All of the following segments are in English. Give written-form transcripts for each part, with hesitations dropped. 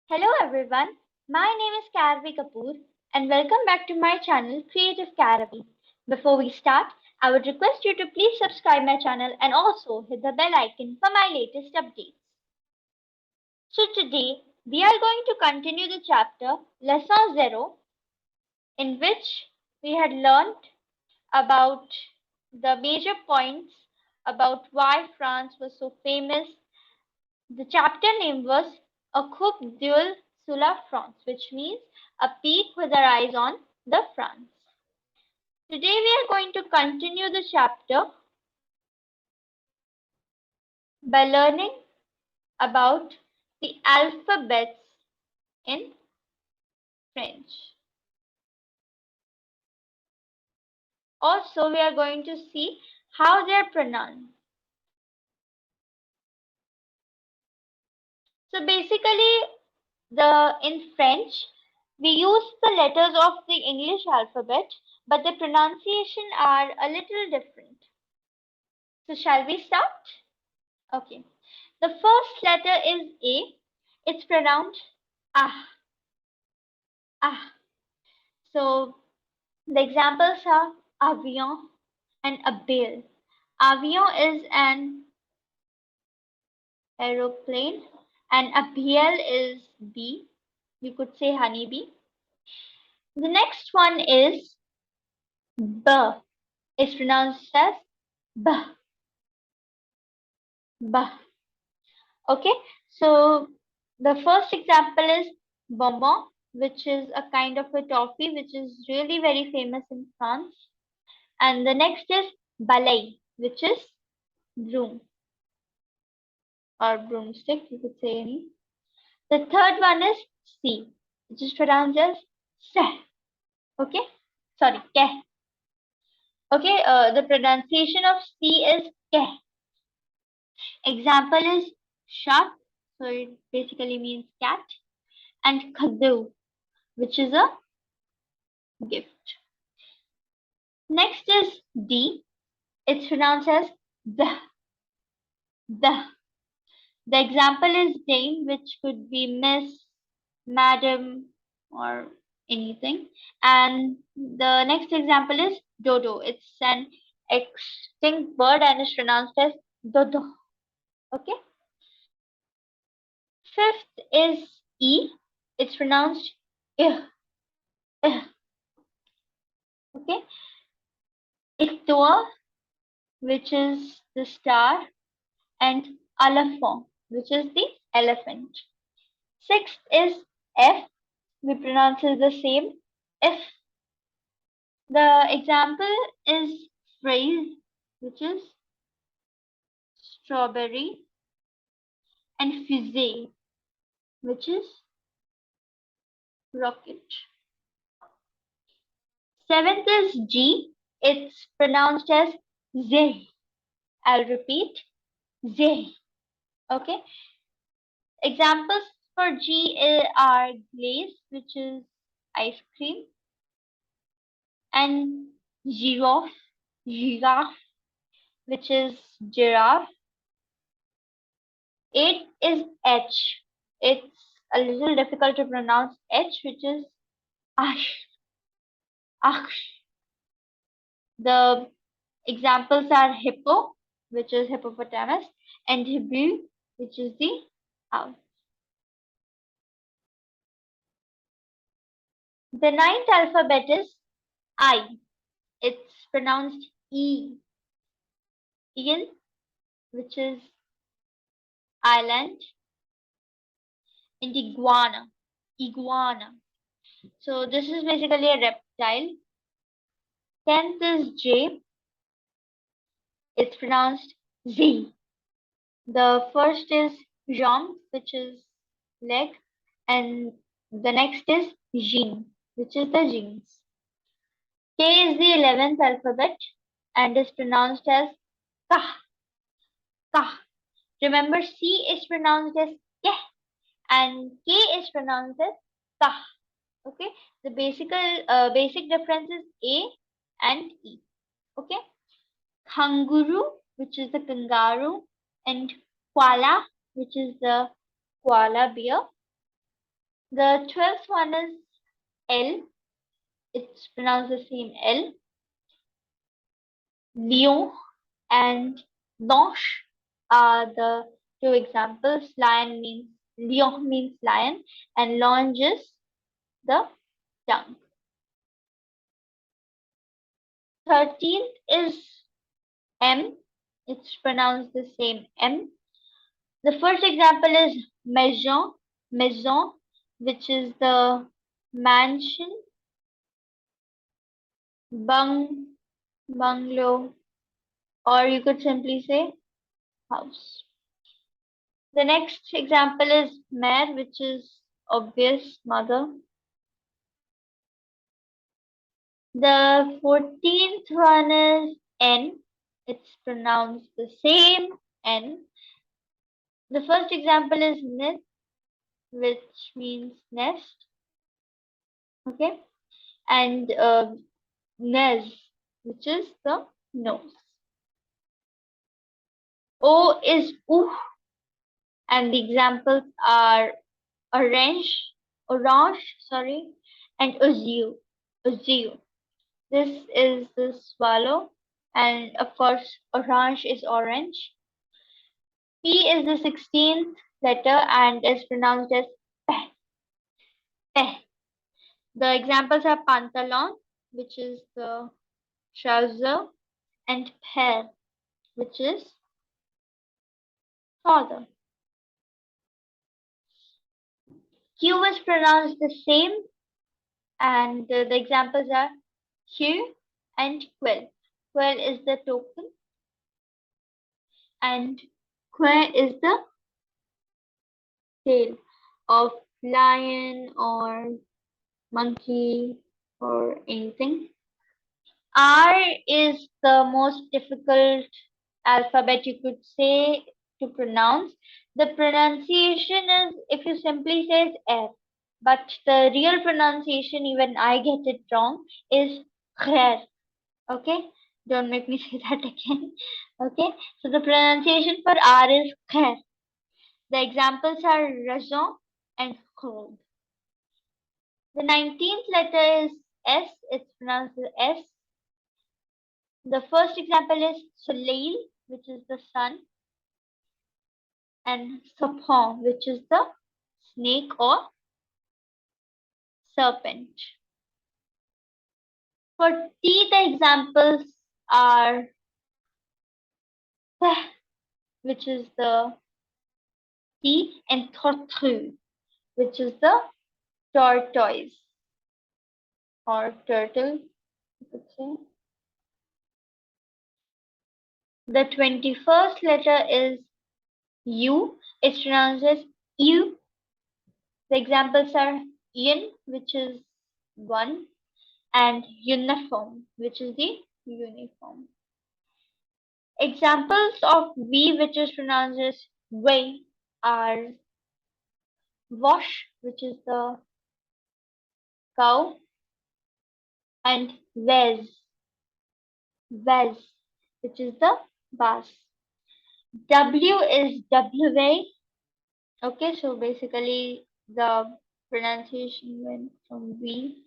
Hello everyone, my name is Karavi Kapoor and welcome back to my channel Creative Karavi. Before we start, I would request you to please subscribe my channel and also hit the bell icon for my latest updates. So today we are going to continue the chapter Leçon Zero, in which we had learned about the major points about why France was so famous. The chapter name was A Coupe d'Oeil sur la France, which means a peek with our eyes on the France. Today we are going to continue the chapter by learning about the alphabets in French. Also, we are going to see how they are pronounced. So basically, in French, we use the letters of the English alphabet, but the pronunciation are a little different. So shall we start? Okay. The first letter is A. It's pronounced ah, ah. So the examples are avion and abeille. Avion is an aeroplane and abeille is bee. You could say honeybee. The next one is B. It's pronounced as B. B. Okay. So the first example is bonbon, which is a kind of a toffee which is really very famous in France. And the next is balai, which is broom or broomstick, you could say any. The third one is C, which is pronounced as se. Okay, sorry, ke. Okay, the pronunciation of C is ke. Example is shark, so it basically means cat, and kazoo, which is a gift. Next is D. It's pronounced as the. The. The example is Dame, which could be Miss, Madam, or anything. And the next example is Dodo. It's an extinct bird and is pronounced as Dodo. Okay. Fifth is E. It's pronounced ih, ih. Okay. Itoa, which is the star, and Alafon, which is the elephant. Sixth is F. We pronounce it the same. If. The example is phrase, which is strawberry, and fusée, which is rocket. Seventh is G. It's pronounced as Z. I'll repeat, Z. Okay. Examples for G are glaze, which is ice cream, and giraffe, which is giraffe. Eight is H. It's a little difficult to pronounce H, which is ash. Ash. The examples are hippo, which is hippopotamus, and hibou, which is the owl. The ninth alphabet is I. It's pronounced E. Eel, which is island, and iguana. Iguana. So this is basically a reptile. Tenth is J. It's pronounced Z. The first is jambe, which is leg, and the next is jean, which is the jeans. K is the 11th alphabet and is pronounced as kah, kah. Remember, C is pronounced as keh and K is pronounced as kah. Okay, the basic difference is A and E. Okay, kangaroo, which is the kangaroo, and koala, which is the koala bear. The 12th one is L. It's pronounced the same L. Lion and Blanche are the two examples. Lion means lion, and Lange is the tongue. 13th is M. It's pronounced the same M. The first example is maison, which is the mansion, bungalow, or you could simply say house. The next example is mère, which is obvious mother. The 14th one is N. It's pronounced the same N. The first example is nest, which means nest. Okay, and nez, which is the nose. O is ooh, and the examples are orange, and uzio. This is the swallow, and of course, orange is orange. P is the 16th letter and is pronounced as peh, peh. The examples are pantalon, which is the trouser, and père, which is father. Q is pronounced the same, and the examples are Q and quill. Quill is the token, and que is the tail of lion or monkey or anything. R is the most difficult alphabet you could say to pronounce. The pronunciation is, if you simply say it's R, but the real pronunciation, even I get it wrong, is khair. Okay, don't make me say that again. Okay, so the pronunciation for R is khair. The examples are raison and khod. The 19th letter is S. It's pronounced as S. The first example is soleil, which is the sun, and serpent, which is the snake or serpent. For T, the examples are which is the T, and tortue, which is the tortoise or turtle, you could say. The 21st letter is U. It's pronounced as U. The examples are yin, which is one, and uniform, which is the uniform. Examples of V, which is pronounced as way, are wash, which is the cow, and vez, which is the bus. W is WA. Okay, so basically the pronunciation went from V.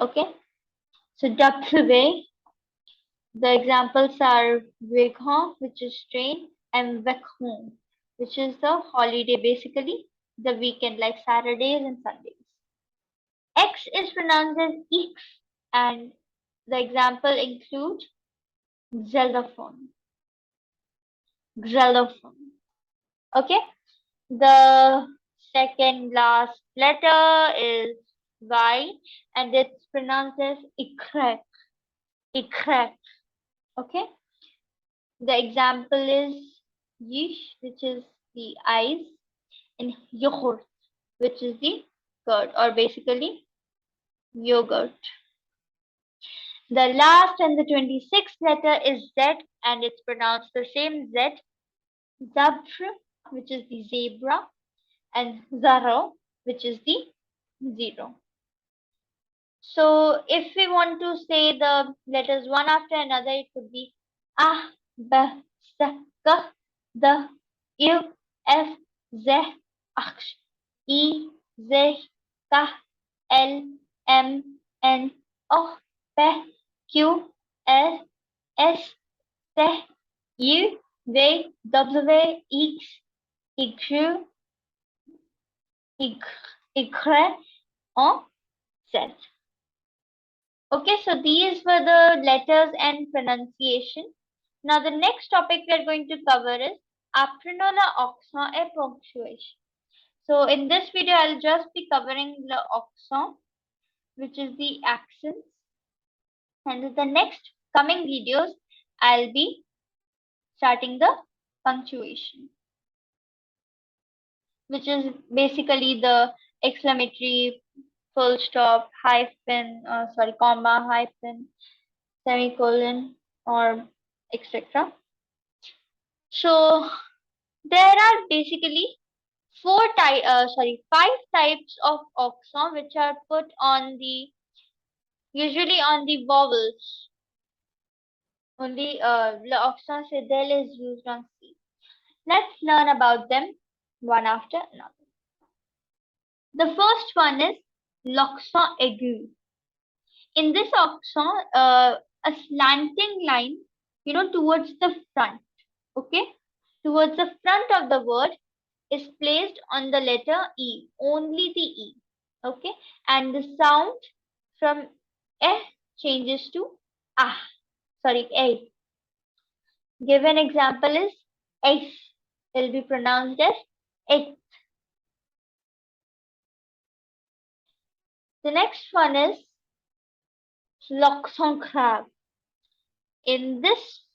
Okay, so WA. The examples are weekend, which is train, and vacation, which is the holiday, basically the weekend, like Saturdays and Sundays. X is pronounced as X, and the example include xylophone. Xylophone. Okay. The second last letter is Y, and it's pronounced as ikrek. Ikrek. Okay. The example is yish, which is the eyes, and yoghurt, which is the curd, or basically yogurt. The last and the 26th letter is Z, and it's pronounced the same Z. Zabr, which is the zebra, and Zaro, which is the zero. So if we want to say the letters one after another, it could be A, B, S, K, D, I, F, Z, Aksh, E, Z, K, L, M, N, O, P, Q, R, S, T, U, V, W, X, Y, Y, or Z. Okay, so these were the letters and pronunciation. Now the next topic we are going to cover is Apprenons l'accent et ponctuation. So in this video, I'll just be covering the accent, which is the accents. And in the next coming videos, I'll be starting the punctuation, which is basically the exclamatory, full stop, hyphen, comma, hyphen, semicolon, or etc. So there are basically five types of accent which are put on the usually on the vowels. Only l'accent sedal is used on C. Let's learn about them one after another. The first one is l'accent aigu. In this accent, a slanting line, towards the front, okay, towards the front of the word is placed on the letter E, only the E, okay, and the sound from eh changes to ah, a. Given example is S, it will be pronounced as it. The next one is l'accent grave. In this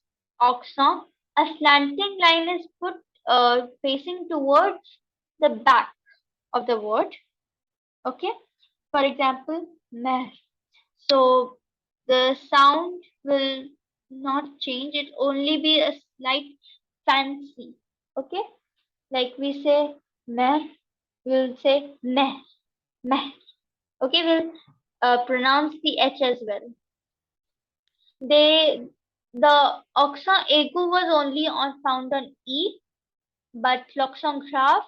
accent, a slanting line is put facing towards the back of the word. Okay. For example, meh. So the sound will not change. It only be a slight fancy. Okay. Like we say meh, we'll say meh, meh. Okay. We'll pronounce the H as well. The accent aigu was only found on E, but l'accent grave,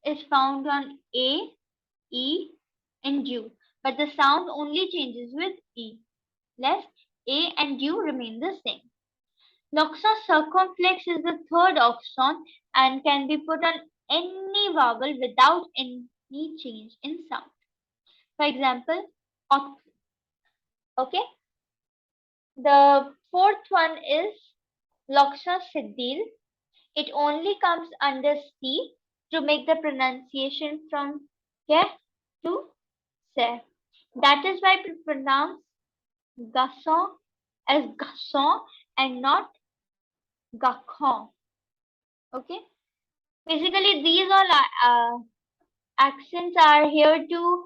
is found on A, E, and U. But the sound only changes with E. Less A and U remain the same. L'accent circumflex is the third accent and can be put on any vowel without any change in sound. For example, ot. Okay. The fourth one is l'accent sedil. It only comes under C to make the pronunciation from ke to se. That is why we pronounce garçon as garçon and not gacon. Okay. Basically, these all accents are here to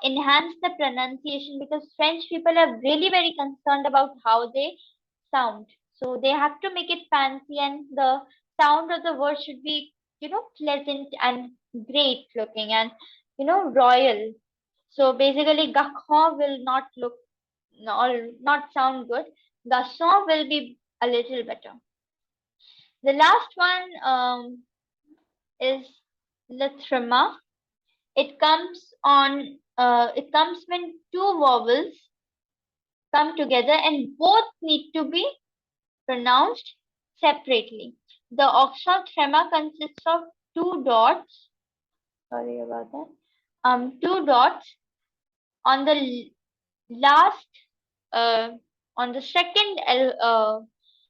enhance the pronunciation, because French people are really very concerned about how they sound. So they have to make it fancy, and the sound of the word should be pleasant and great looking and royal. So basically gacon will not look or not sound good. Garçon will be a little better. The last one is le trema. It comes when two vowels come together and both need to be pronounced separately. The accent trema consists of two dots. Sorry about that. Two dots on the last, on the second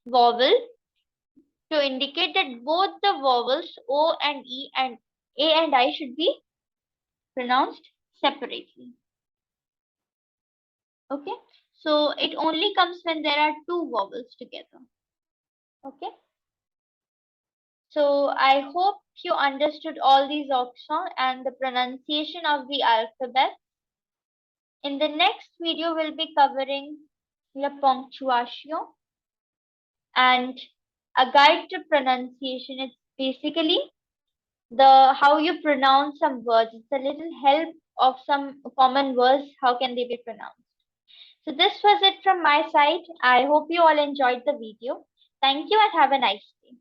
vowel, to indicate that both the vowels O and E and A and I should be pronounced separately. Okay, so it only comes when there are two vowels together. Okay, so I hope you understood all these accents and the pronunciation of the alphabet. In the next video, we'll be covering la ponctuation and a guide to pronunciation. It's basically the how you pronounce some words. It's a little help of some common words. How can they be pronounced? So this was it from my side. I hope you all enjoyed the video. Thank you and have a nice day.